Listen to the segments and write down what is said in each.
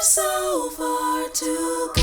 so far to go.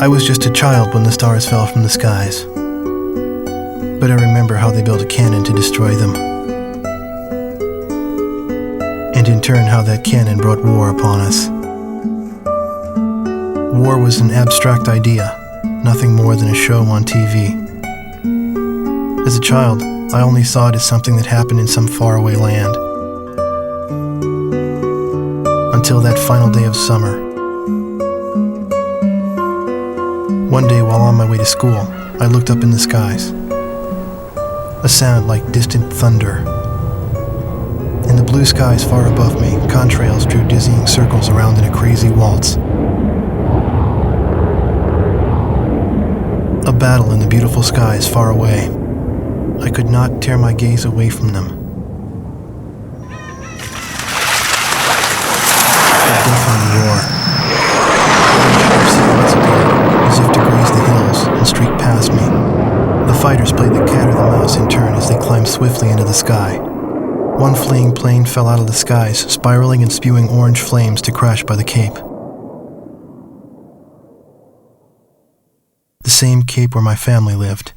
I was just a child when the stars fell from the skies, but I remember how they built a cannon to destroy them, and in turn how that cannon brought war upon us. War was an abstract idea, nothing more than a show on TV. As a child, I only saw it as something that happened in some faraway land. Until that final day of summer. One day while on my way to school, I looked up in the skies. A sound like distant thunder. In the blue skies far above me, contrails drew dizzying circles around in a crazy waltz. A battle in the beautiful skies far away. I could not tear my gaze away from them. A deafening roar. Silhouettes appeared, as if to graze the hills and streak past me. The fighters played the cat or the mouse in turn as they climbed swiftly into the sky. One fleeing plane fell out of the skies, spiraling and spewing orange flames to crash by the Cape. The same Cape where my family lived.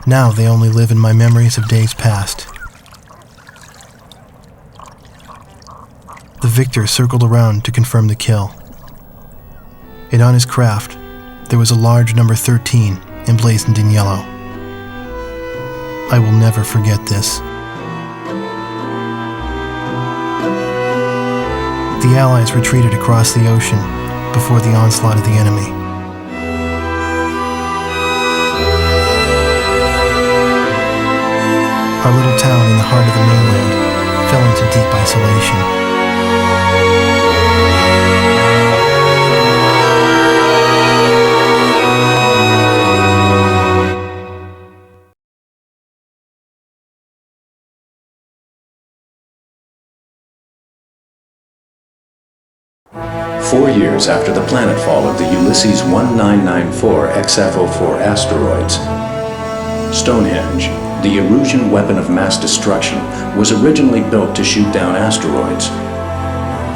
Now they only live in my memories of days past. The victor circled around to confirm the kill. And on his craft, there was a large number 13 emblazoned in yellow. I will never forget this. The Allies retreated across the ocean before the onslaught of the enemy. Our little town in the heart of the mainland fell into deep isolation. Four years after the planetfall of the Ulysses 1994 XF04 asteroids, Stonehenge, the Erusian weapon of mass destruction, was originally built to shoot down asteroids.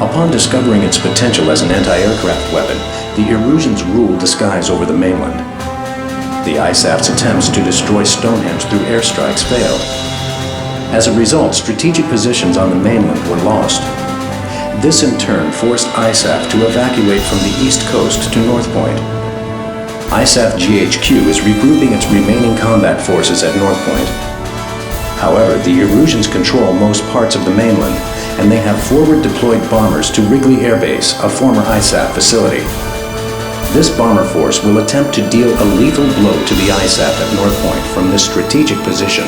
Upon discovering its potential as an anti-aircraft weapon, the Erusians ruled the skies over the mainland. The ISAF's attempts to destroy Stonehenge through airstrikes failed. As a result, strategic positions on the mainland were lost. This in turn forced ISAF to evacuate from the east coast to North Point. ISAF GHQ is regrouping its remaining combat forces at North Point. However, the Erusians control most parts of the mainland, and they have forward-deployed bombers to Wrigley Air Base, a former ISAF facility. This bomber force will attempt to deal a lethal blow to the ISAF at North Point from this strategic position.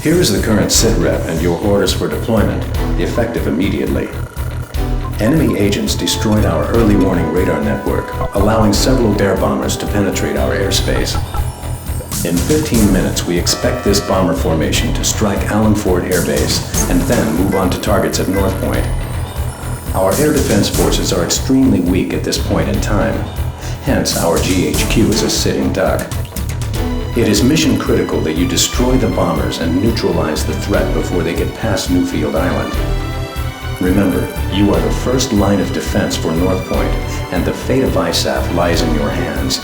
Here is the current SITREP and your orders for deployment, effective immediately. Enemy agents destroyed our early warning radar network, allowing several air bombers to penetrate our airspace. In 15 minutes, we expect this bomber formation to strike Allen Ford Air Base and then move on to targets at North Point. Our air defense forces are extremely weak at this point in time. Hence, our GHQ is a sitting duck. It is mission critical that you destroy the bombers and neutralize the threat before they get past Newfield Island. Remember, you are the first line of defense for North Point, and the fate of ISAF lies in your hands.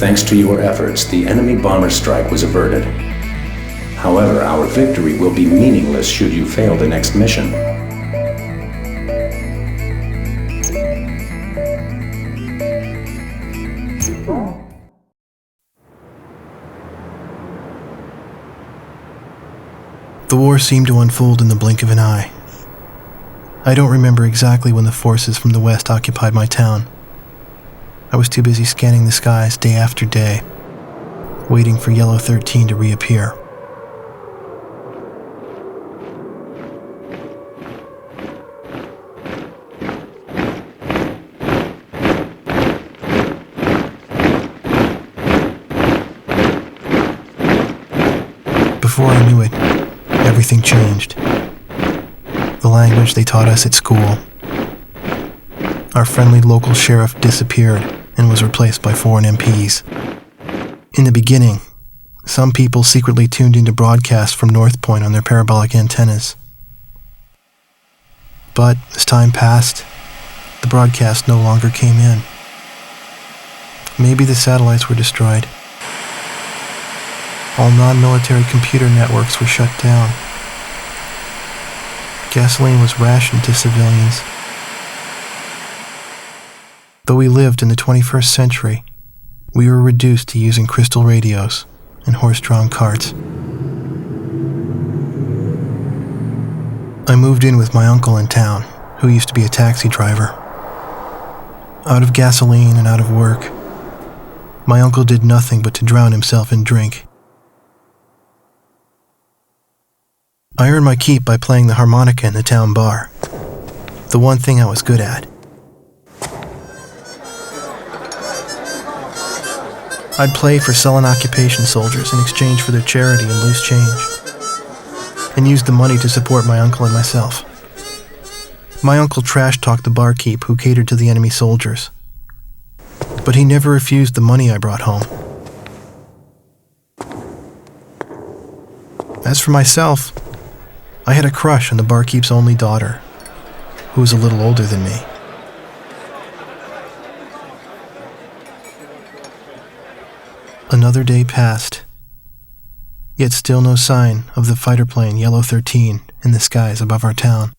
Thanks to your efforts, the enemy bomber strike was averted. However, our victory will be meaningless should you fail the next mission. The war seemed to unfold in the blink of an eye. I don't remember exactly when the forces from the west occupied my town. I was too busy scanning the skies day after day, waiting for Yellow 13 to reappear. Before I knew it, everything changed. The language they taught us at school. Our friendly local sheriff disappeared and was replaced by foreign MPs. In the beginning, some people secretly tuned into broadcasts from North Point on their parabolic antennas. But as time passed, the broadcast no longer came in. Maybe the satellites were destroyed. All non-military computer networks were shut down. Gasoline was rationed to civilians. Though we lived in the 21st century, we were reduced to using crystal radios and horse-drawn carts. I moved in with my uncle in town, who used to be a taxi driver. Out of gasoline and out of work, my uncle did nothing but to drown himself in drink. I earned my keep by playing the harmonica in the town bar, the one thing I was good at. I'd play for sullen occupation soldiers in exchange for their charity and loose change, and used the money to support my uncle and myself. My uncle trash-talked the barkeep who catered to the enemy soldiers, but he never refused the money I brought home. As for myself, I had a crush on the barkeep's only daughter, who was a little older than me. Another day passed, yet still no sign of the fighter plane Yellow 13 in the skies above our town.